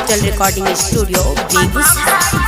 Digital recording studio Begusarai.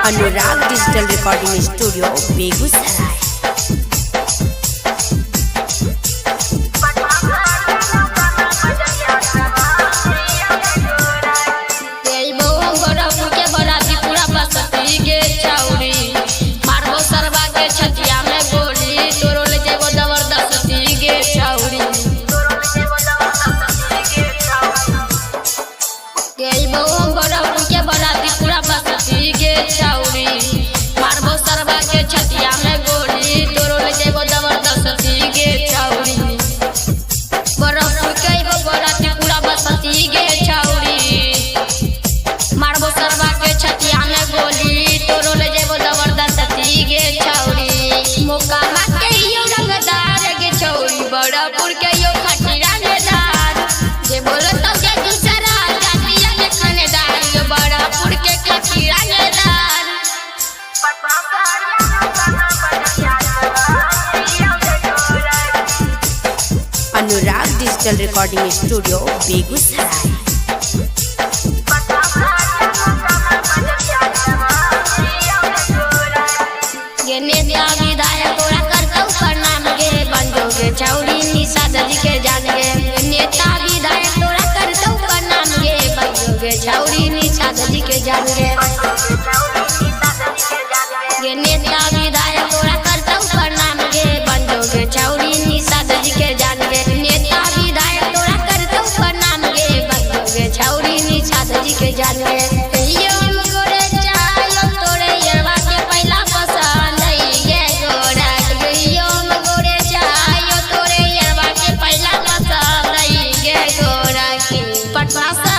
Anurag digital recording studio Begusarai. Anurag digital recording studio Begusarai. ये नेता विधायक तोरा करतौ प्रणाम गे, बंजोगे छौरी निषाद जी के जान गे। नेता विधायक तोरा करतौ प्रणाम गे, बंजोगे छौरी निषाद जी के जान गे। ये नेता विधायक तोरा करतौ प्रणाम गे, बंजोगे छौरी निषाद जी के जान गे। नेता विधायक तोरा करतौ प्रणाम गे, बंजोगे छौरी निषाद जी के जान गे। Pasa